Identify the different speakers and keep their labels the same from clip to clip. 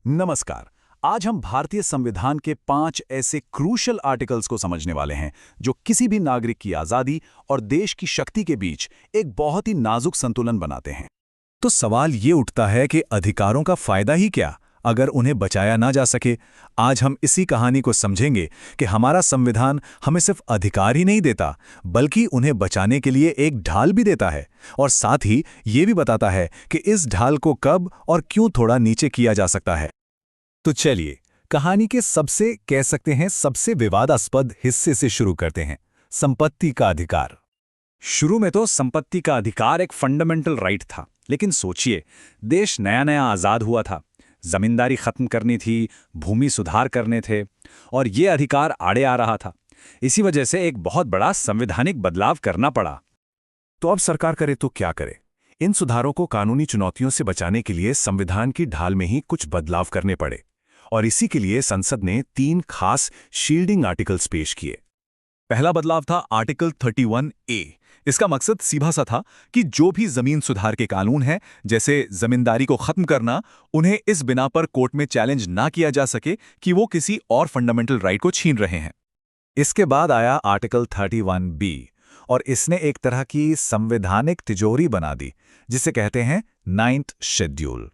Speaker 1: नमस्कार। आज हम भारतीय संविधान के 5 ऐसे क्रूशल आर्टिकल्स को समझने वाले हैं जो किसी भी नागरिक की आज़ादी और देश की शक्ति के बीच एक बहुत ही नाजुक संतुलन बनाते हैं।
Speaker 2: तो सवाल ये उठता है कि अधिकारों का फायदा ही क्या अगर उन्हें बचाया ना जा सके। आज हम इसी कहानी को समझेंगे कि हमारा संविधान हमें सिर्फ अधिकार ही नहीं देता बल्कि उन्हें बचाने के लिए एक ढाल भी देता है और साथ ही ये भी बताता है कि इस ढाल को कब और क्यों थोड़ा नीचे किया जा सकता है। तो चलिए कहानी के सबसे कह सकते हैं सबसे विवादास्पद हिस्से से शुरू करते हैं, संपत्ति का अधिकार।
Speaker 1: शुरू में तो संपत्ति का अधिकार एक फंडामेंटल राइट था, लेकिन सोचिए, देश नया नया आज़ाद हुआ था, जमींदारी खत्म करनी थी, भूमि सुधार करने थे और ये अधिकार आड़े आ रहा था। इसी वजह से एक बहुत बड़ा संवैधानिक बदलाव करना पड़ा।
Speaker 2: तो अब सरकार करे तो क्या करे? इन सुधारों को कानूनी चुनौतियों से बचाने के लिए संविधान की ढाल में ही कुछ बदलाव करने पड़े और इसी के लिए संसद ने 3 खास शील्डिंग आर्टिकल्स पेश किए। पहला बदलाव था आर्टिकल 31A। इसका मकसद सीधा सा था कि जो भी जमीन सुधार के कानून हैं, जैसे जमींदारी को खत्म करना, उन्हें इस बिना पर कोर्ट में चैलेंज ना किया जा सके कि वो किसी और फंडामेंटल राइट को छीन रहे हैं। इसके बाद आया आर्टिकल 31B और इसने एक तरह की संवैधानिक तिजोरी बना दी, जिसे कहते हैं 9th शेड्यूल।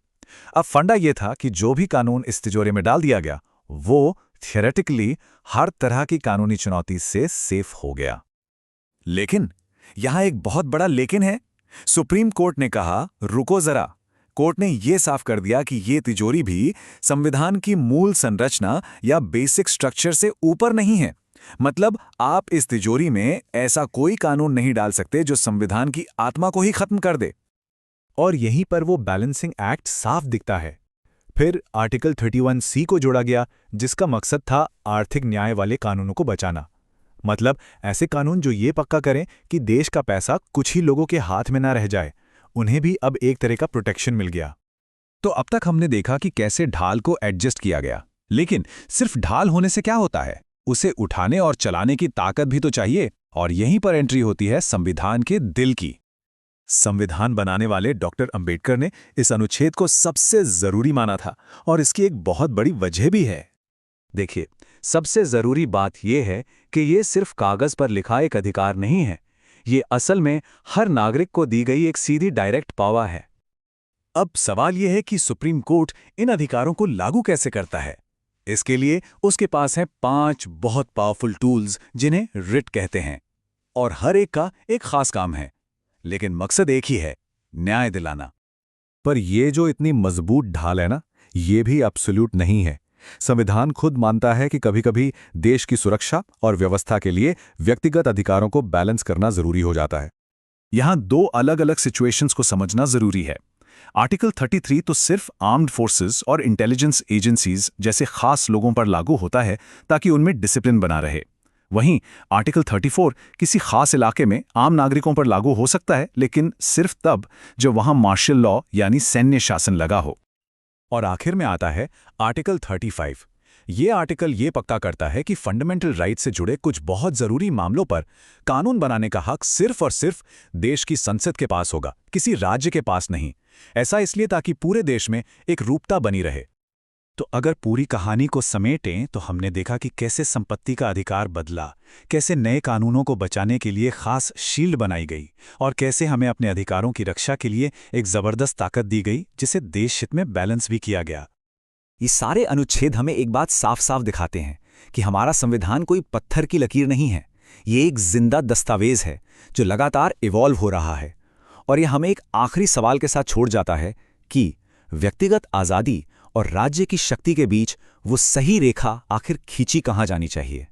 Speaker 2: अब फंडा यह था कि जो भी कानून इस तिजोरी में डाल दिया गया वो थियोरेटिकली हर तरह की कानूनी चुनौती से सेफ हो गया। लेकिन यहां एक बहुत बड़ा लेकिन है। सुप्रीम कोर्ट ने कहा, रुको जरा। कोर्ट ने यह साफ कर दिया कि यह तिजोरी भी संविधान की मूल संरचना या बेसिक स्ट्रक्चर से ऊपर नहीं है। मतलब आप इस तिजोरी में ऐसा कोई कानून नहीं डाल सकते जो संविधान की आत्मा को ही खत्म कर दे। और यहीं पर वो बैलेंसिंग एक्ट साफ दिखता है। फिर आर्टिकल 31C को जोड़ा गया, जिसका मकसद था आर्थिक न्याय वाले कानूनों को बचाना। मतलब ऐसे कानून जो ये पक्का करें कि देश का पैसा कुछ ही लोगों के हाथ में ना रह जाए। उन्हें भी अब एक तरह का प्रोटेक्शन मिल गया। तो अब तक हमने देखा कि कैसे ढाल को एडजस्ट किया गया, लेकिन सिर्फ ढाल होने से क्या होता है? उसे उठाने और चलाने की ताकत भी तो चाहिए। और यहीं पर एंट्री होती है संविधान के दिल की। संविधान बनाने वाले डॉक्टर अंबेडकर ने इस अनुच्छेद को सबसे जरूरी माना था और इसकी एक बहुत बड़ी वजह भी है।
Speaker 1: देखिए, सबसे जरूरी बात यह है कि ये सिर्फ कागज पर लिखा एक अधिकार नहीं है, ये असल में हर नागरिक को दी गई एक सीधी डायरेक्ट पावर है।
Speaker 2: अब सवाल यह है कि सुप्रीम कोर्ट इन अधिकारों को लागू कैसे करता है। इसके लिए उसके पास हैं 5 बहुत पावरफुल टूल्स, जिन्हें रिट कहते हैं, और हर एक का एक खास काम है, लेकिन मकसद एक ही है, न्याय दिलाना। पर ये जो इतनी मजबूत ढाल है ना, ये भी एब्सोल्यूट नहीं है। संविधान खुद मानता है कि कभी-कभी देश की सुरक्षा और व्यवस्था के लिए व्यक्तिगत अधिकारों को बैलेंस करना जरूरी हो जाता है। यहां 2 अलग-अलग सिचुएशंस को समझना जरूरी है। आर्टिकल 33 तो सिर्फ आर्म्ड फोर्सेस और इंटेलिजेंस एजेंसीज जैसे खास लोगों पर लागू होता है ताकि उनमें डिसिप्लिन बना रहे। वहीं आर्टिकल 34 किसी खास इलाके में आम नागरिकों पर लागू हो सकता है, लेकिन सिर्फ तब जब वहां मार्शल लॉ यानी सैन्य शासन लगा हो। और आखिर में आता है आर्टिकल 35। ये आर्टिकल ये पक्का करता है कि फंडामेंटल राइट से जुड़े कुछ बहुत जरूरी मामलों पर कानून बनाने का हक सिर्फ और सिर्फ देश की संसद के पास होगा, किसी राज्य के पास नहीं। ऐसा इसलिए ताकि पूरे देश में एक रूपता बनी रहे। तो अगर पूरी कहानी को समेटें तो हमने देखा कि कैसे संपत्ति का अधिकार बदला, कैसे नए कानूनों को बचाने के लिए खास शील्ड बनाई गई और कैसे हमें अपने अधिकारों की रक्षा के लिए एक जबरदस्त ताकत दी गई, जिसे देश हित में बैलेंस भी किया गया।
Speaker 1: ये सारे अनुच्छेद हमें एक बात साफ साफ दिखाते हैं कि हमारा संविधान कोई पत्थर की लकीर नहीं है। ये एक जिंदा दस्तावेज है जो लगातार इवॉल्व हो रहा है। और यह हमें एक आखिरी सवाल के साथ छोड़ जाता है कि व्यक्तिगत आज़ादी और राज्य की शक्ति के बीच वो सही रेखा आखिर खींची कहाँ जानी चाहिए।